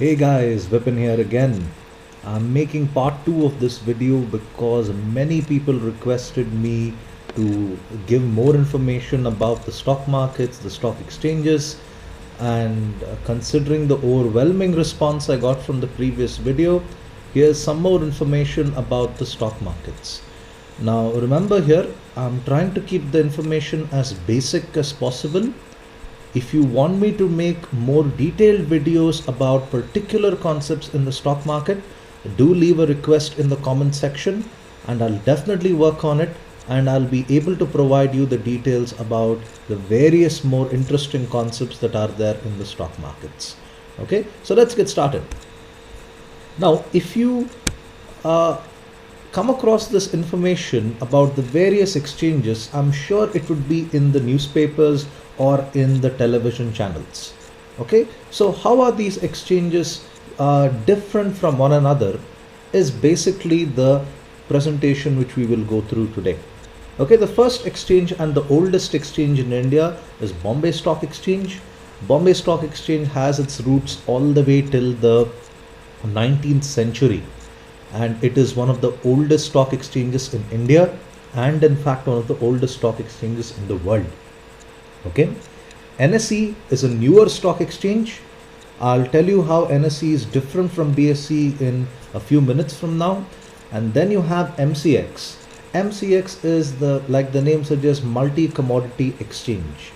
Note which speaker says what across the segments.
Speaker 1: Hey guys, Vipin here again. I'm making part 2 of this video because many people requested me to give more information about the stock markets, the stock exchanges, and considering the overwhelming response I got from the previous video, here's some more information about the stock markets. Now remember here, I'm trying to keep the information as basic as possible. If you want me to make more detailed videos about particular concepts in the stock market, do leave a request in the comment section and I'll definitely work on it, and I'll be able to provide you the details about the various more interesting concepts that are there in the stock markets. Okay, so let's get started. Now, if you come across this information about the various exchanges, I'm sure it would be in the newspapers or in the television channels. Okay, so how are these exchanges different from one another is basically the presentation which we will go through today. Okay, the first exchange and the oldest exchange in India is Bombay Stock Exchange. Bombay Stock Exchange has its roots all the way till the 19th century, and it is one of the oldest stock exchanges in India, and in fact one of the oldest stock exchanges in the world. Okay, NSE is a newer stock exchange. I'll tell you how NSE is different from BSE in a few minutes from now. And then you have MCX. MCX is like the name suggests, multi-commodity exchange.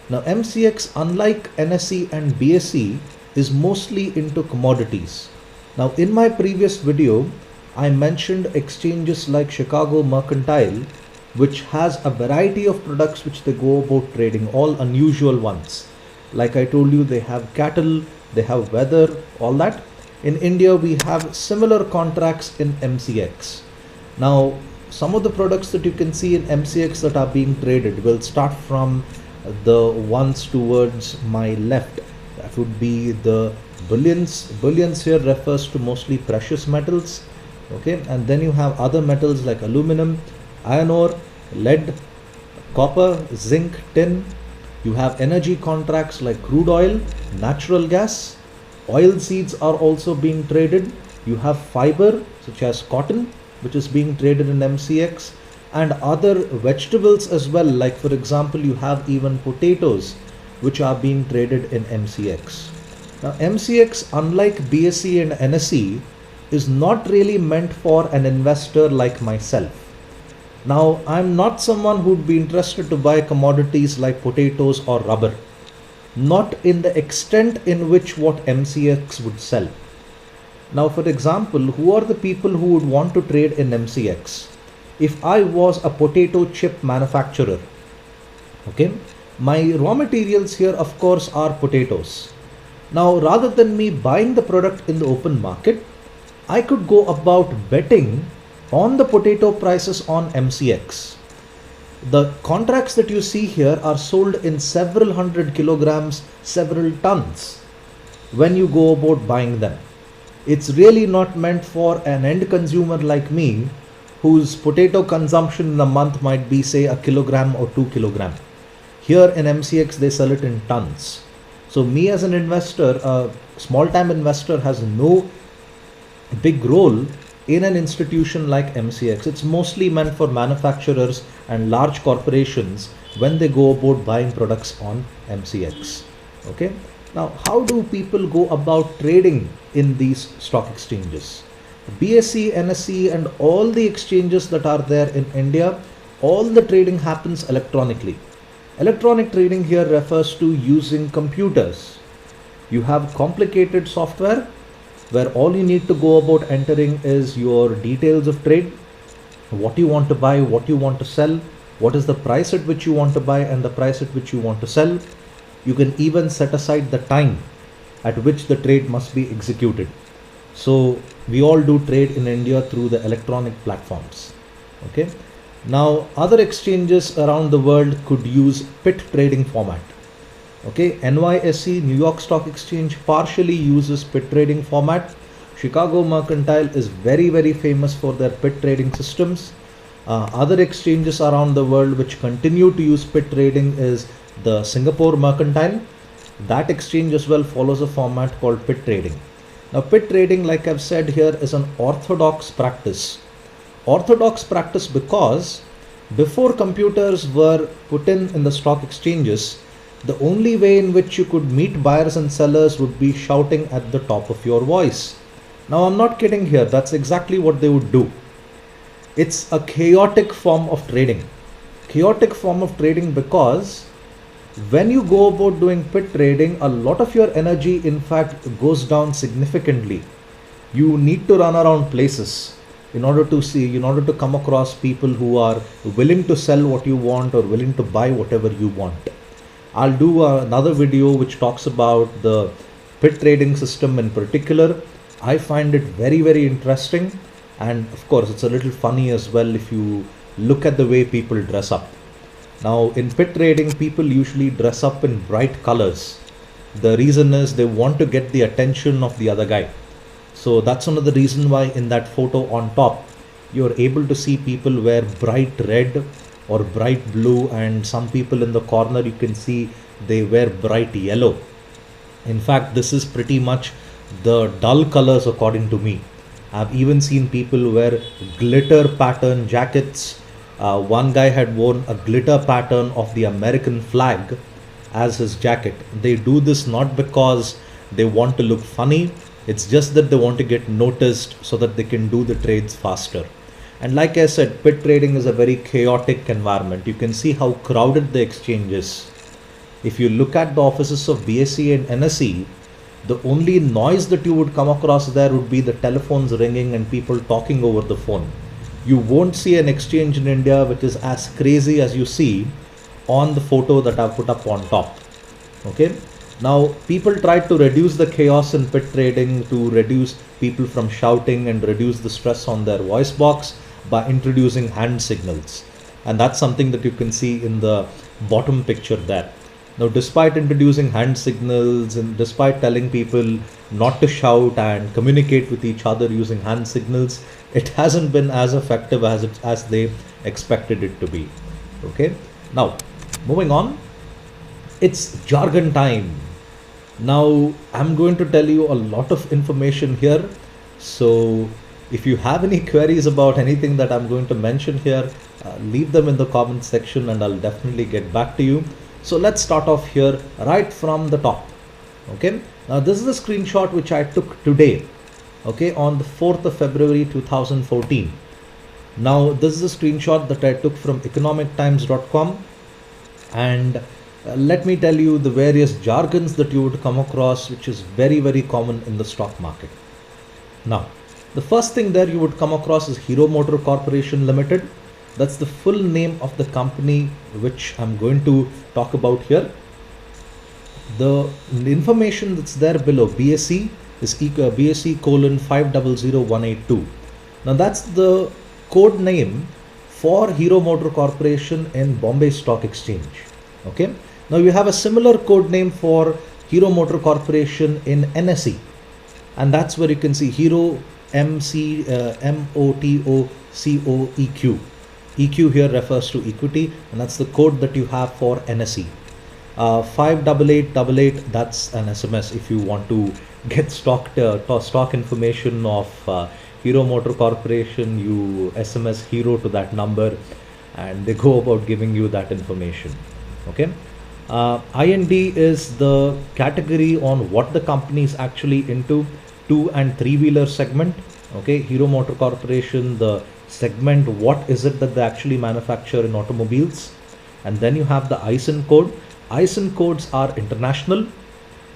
Speaker 1: Now MCX, unlike NSE and BSE, is mostly into commodities. Now in my previous video, I mentioned exchanges like Chicago Mercantile, which has a variety of products which they go about trading, all unusual ones. Like I told you, they have cattle, they have weather, all that. In India, we have similar contracts in MCX. Now, some of the products that you can see in MCX that are being traded will start from the ones towards my left. That would be the bullions. Bullions here refers to mostly precious metals. Okay, and then you have other metals like aluminum, iron ore, lead, copper, zinc, tin. You have energy contracts like crude oil, natural gas, oil seeds are also being traded. You have fiber such as cotton, which is being traded in MCX, and other vegetables as well, like for example you have even potatoes which are being traded in MCX. Now MCX, unlike BSE and NSE, is not really meant for an investor like myself. Now, I'm not someone who'd be interested to buy commodities like potatoes or rubber, not in the extent in which what MCX would sell. Now, for example, who are the people who would want to trade in MCX? If I was a potato chip manufacturer, okay, my raw materials here, of course, are potatoes. Now, rather than me buying the product in the open market, I could go about betting on the potato prices on MCX. The contracts that you see here are sold in several hundred kilograms, several tons when you go about buying them. It's really not meant for an end consumer like me, whose potato consumption in a month might be say a kilogram or 2 kilogram. Here in MCX they sell it in tons. So me as an investor, a small time investor, has no big role in an institution like MCX. It's mostly meant for manufacturers and large corporations when they go about buying products on MCX. Okay. Now, how do people go about trading in these stock exchanges? BSE, NSE, and all the exchanges that are there in India, all the trading happens electronically. Electronic trading here refers to using computers. You have complicated software where all you need to go about entering is your details of trade, what you want to buy, what you want to sell, what is the price at which you want to buy and the price at which you want to sell. You can even set aside the time at which the trade must be executed. So we all do trade in India through the electronic platforms. Okay. Now other exchanges around the world could use pit trading format. Okay, NYSE, New York Stock Exchange, partially uses pit trading format. Chicago Mercantile is very famous for their pit trading systems. Other exchanges around the world which continue to use pit trading is the Singapore Mercantile. That exchange as well follows a format called pit trading. Now, pit trading, like I've said here, is an orthodox practice. Orthodox practice because before computers were put in the stock exchanges, the only way in which you could meet buyers and sellers would be shouting at the top of your voice. Now, I'm not kidding here, that's exactly what they would do. It's a chaotic form of trading. Chaotic form of trading because when you go about doing pit trading, a lot of your energy in fact goes down significantly. You need to run around places in order to come across people who are willing to sell what you want or willing to buy whatever you want. I'll do another video which talks about the pit trading system in particular. I find it very, very interesting, and of course it's a little funny as well if you look at the way people dress up. Now, in pit trading, people usually dress up in bright colors. The reason is they want to get the attention of the other guy. So that's another reason why in that photo on top, you're able to see people wear bright red or bright blue, and some people in the corner you can see they wear bright yellow. In fact, this is pretty much the dull colors according to me. I've even seen people wear glitter pattern jackets. One guy had worn a glitter pattern of the American flag as his jacket. They do this not because they want to look funny, it's just that they want to get noticed so that they can do the trades faster. And like I said, pit trading is a very chaotic environment. You can see how crowded the exchange is. If you look at the offices of BSE and NSE, the only noise that you would come across there would be the telephones ringing and people talking over the phone. You won't see an exchange in India which is as crazy as you see on the photo that I've put up on top. Okay. Now, people tried to reduce the chaos in pit trading to reduce people from shouting and reduce the stress on their voice box by introducing hand signals. And that's something that you can see in the bottom picture there. Now, despite introducing hand signals and despite telling people not to shout and communicate with each other using hand signals, it hasn't been as effective as they expected it to be. Okay. Now, moving on, it's jargon time. Now, I'm going to tell you a lot of information here. So if you have any queries about anything that I'm going to mention here, leave them in the comment section and I'll definitely get back to you. So let's start off here right from the top. Okay. Now, this is a screenshot which I took today. Okay. On the 4th of February 2014. Now, this is a screenshot that I took from economictimes.com, and let me tell you the various jargons that you would come across, which is very, very common in the stock market. Now, the first thing there you would come across is Hero Motor Corporation Limited. That's the full name of the company which I'm going to talk about here. The information that's there below, BSE, is BSE colon 500182. Now, that's the code name for Hero Motor Corporation in Bombay Stock Exchange. Okay. Now, you have a similar code name for Hero Motor Corporation in NSE, and that's where you can see Hero MOTOCOEQ. EQ here refers to equity, and that's the code that you have for NSE. 58888, that's an SMS if you want to get stock information of Hero Motor Corporation. You SMS Hero to that number and they go about giving you that information. Okay. IND is the category on what the company is actually into, 2 and 3 wheeler segment. Okay, Hero Motor Corporation, the segment, what is it that they actually manufacture in automobiles. And then you have the ISIN code. ISIN codes are international.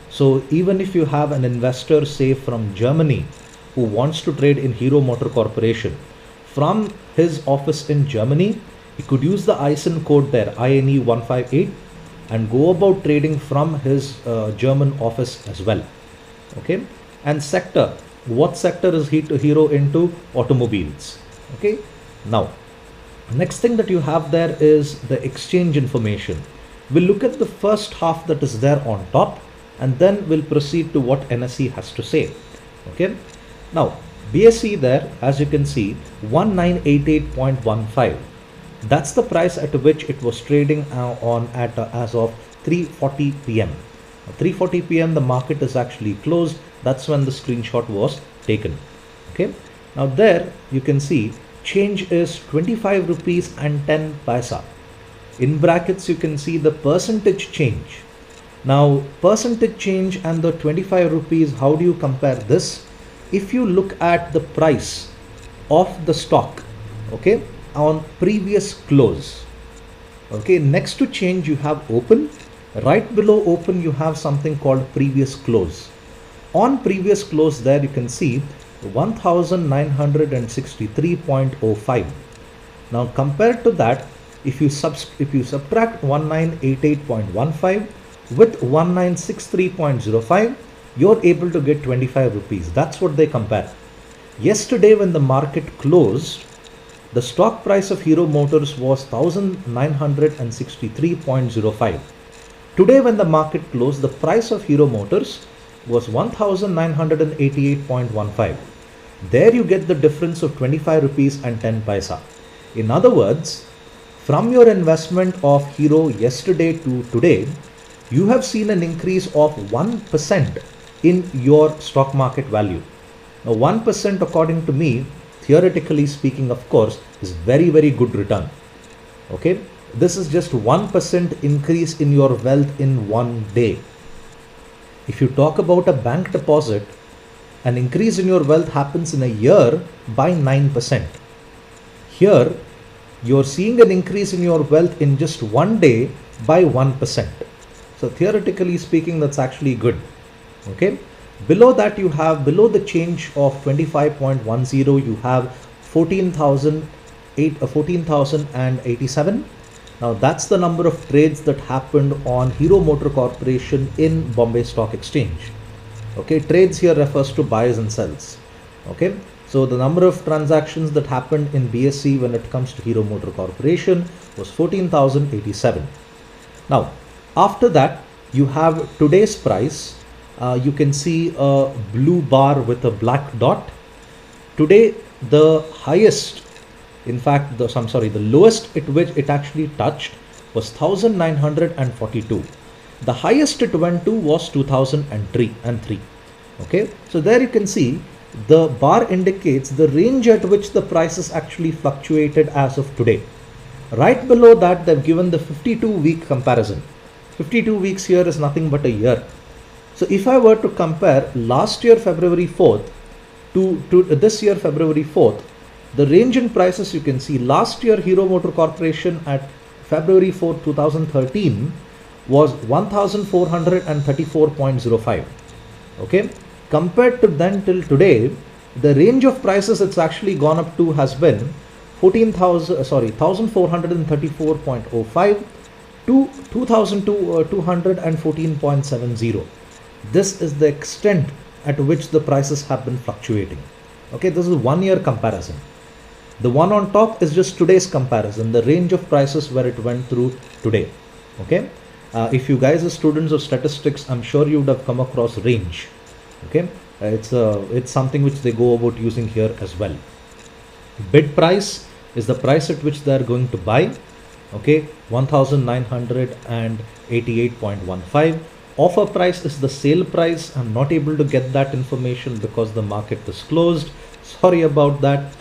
Speaker 1: So even if you have an investor, say from Germany, who wants to trade in Hero Motor Corporation, from his office in Germany, he could use the ISIN code there, INE 158, and go about trading from his German office as well. Okay. And sector, what sector is Hero into? Automobiles. Okay. Now, next thing that you have there is the exchange information. We'll look at the first half that is there on top, and then we'll proceed to what NSE has to say. Okay. Now, BSE there, as you can see, 1988.15. That's the price at which it was trading on as of 3:40 p.m. At 3:40 p.m. the market is actually closed. That's when the screenshot was taken. Okay. Now there you can see change is 25 rupees and 10 paisa. In brackets you can see the percentage change. Now percentage change and the 25 rupees, how do you compare this? If you look at the price of the stock, okay, on previous close, okay, next to change you have open, right below open you have something called previous close. On previous close there you can see 1963.05. now compared to that, if you subtract 1988.15 with 1963.05, you're able to get 25 rupees. That's what they compare. Yesterday when the market closed, the stock price of Hero Motors was 1963.05. Today when the market closed, the price of Hero Motors was 1988.15. There you get the difference of 25 rupees and 10 paisa. In other words, from your investment of Hero yesterday to today, you have seen an increase of 1% in your stock market value. Now 1% according to me, theoretically speaking of course, is very good return. Okay, this is just 1% increase in your wealth in one day. If you talk about a bank deposit, an increase in your wealth happens in a year by 9%. Here you're seeing an increase in your wealth in just one day by 1%. So theoretically speaking, that's actually good. Okay, below that you have, below the change of 25.10, you have 14,087. Now that's the number of trades that happened on Hero Motor Corporation in Bombay Stock Exchange. Okay, trades here refers to buys and sells. Okay, so the number of transactions that happened in BSE when it comes to Hero Motor Corporation was 14,087. Now after that you have today's price. You can see a blue bar with a black dot. Today the highest, in fact the lowest at which it actually touched was 1942. The highest it went to was 2003. Okay, so there you can see the bar indicates the range at which the prices actually fluctuated as of today. Right below that they've given the 52-week comparison. 52 weeks here is nothing but a year. So if I were to compare last year February 4th to this year February 4th, the range in prices you can see last year Hero Motor Corporation at February 4th 2013 was 1434.05. Okay, compared to then till today, the range of prices it's actually gone up to has been 1434.05 to 2214.70. This is the extent at which the prices have been fluctuating. Okay, this is 1 year comparison. The one on top is just today's comparison, the range of prices where it went through today. Okay, if you guys are students of statistics, I'm sure you would have come across range. Okay, it's something which they go about using here as well. Bid price is the price at which they are going to buy. Okay, 1988.15. Offer price is the sale price. I'm not able to get that information because the market is closed. Sorry about that,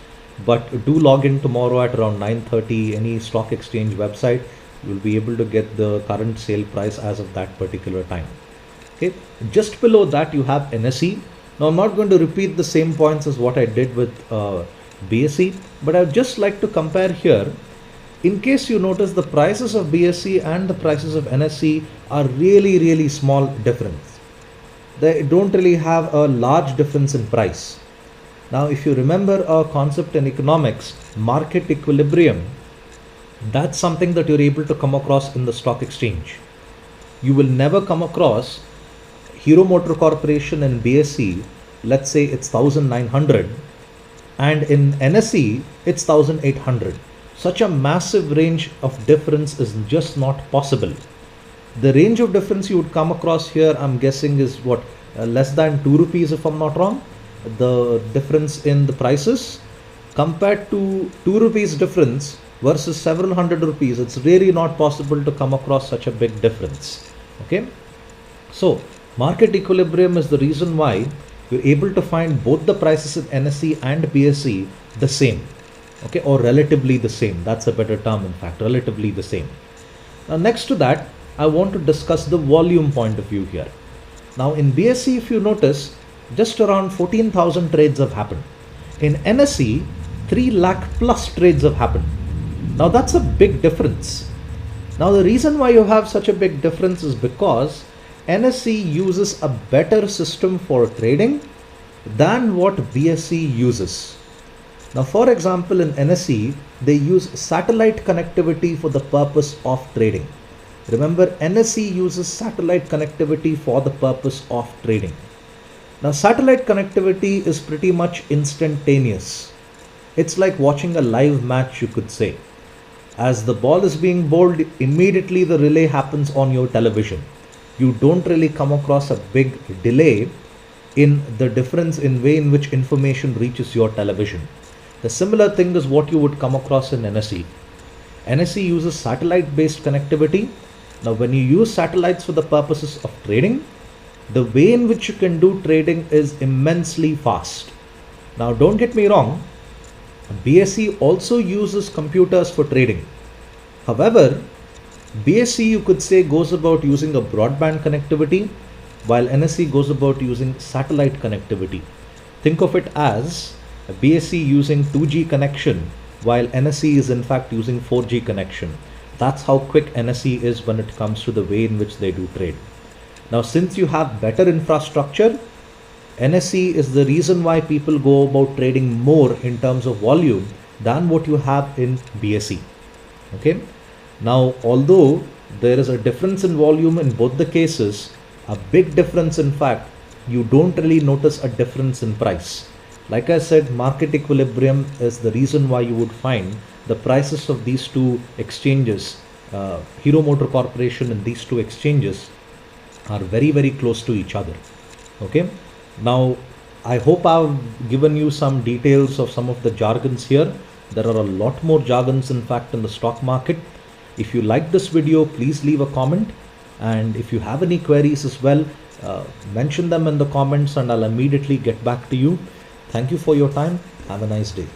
Speaker 1: but do log in tomorrow at around 9:30 any stock exchange website. You'll be able to get the current sale price as of that particular time. Okay, just below that you have NSE. Now I'm not going to repeat the same points as what I did with BSE, but I'd just like to compare here. In case you notice, the prices of BSE and the prices of NSE are really small difference. They don't really have a large difference in price. Now if you remember a concept in economics, market equilibrium, that's something that you're able to come across in the stock exchange. You will never come across Hero Motor Corporation and BSE, let's say it's 1900, and in NSE it's 1800. Such a massive range of difference is just not possible. The range of difference you would come across here, I'm guessing, is what, less than 2 rupees if I'm not wrong. The difference in the prices compared to 2 rupees difference versus several hundred rupees, it's really not possible to come across such a big difference. Okay, So market equilibrium is the reason why you're able to find both the prices in NSE and BSE the same, okay, or relatively the same. That's a better term, in fact, relatively the same. Now next to that, I want to discuss the volume point of view here. Now in BSE, if you notice, just around 14,000 trades have happened. In NSE, 3 lakh plus trades have happened. Now that's a big difference. Now the reason why you have such a big difference is because NSE uses a better system for trading than what BSE uses. Now for example, in NSE, they use satellite connectivity for the purpose of trading. Remember, NSE uses satellite connectivity for the purpose of trading. Now satellite connectivity is pretty much instantaneous. It's like watching a live match, you could say. As the ball is being bowled, immediately the relay happens on your television. You don't really come across a big delay in the difference in way in which information reaches your television. The similar thing is what you would come across in NSE. NSE uses satellite based connectivity. Now when you use satellites for the purposes of trading, the way in which you can do trading is immensely fast. Now don't get me wrong, BSE also uses computers for trading. However, BSE, you could say, goes about using a broadband connectivity, while NSE goes about using satellite connectivity. Think of it as BSE using 2G connection, while NSE is in fact using 4G connection. That's how quick NSE is when it comes to the way in which they do trade. Now since you have better infrastructure, NSE is the reason why people go about trading more in terms of volume than what you have in BSE. Okay. Now, although there is a difference in volume in both the cases, a big difference in fact, you don't really notice a difference in price. Like I said, market equilibrium is the reason why you would find the prices of these two exchanges, Hero Motor Corporation and these two exchanges, are very, very close to each other. Okay. Now, I hope I've given you some details of some of the jargons here. There are a lot more jargons, in fact, in the stock market. If you like this video, please leave a comment. And if you have any queries as well, mention them in the comments and I'll immediately get back to you. Thank you for your time. Have a nice day.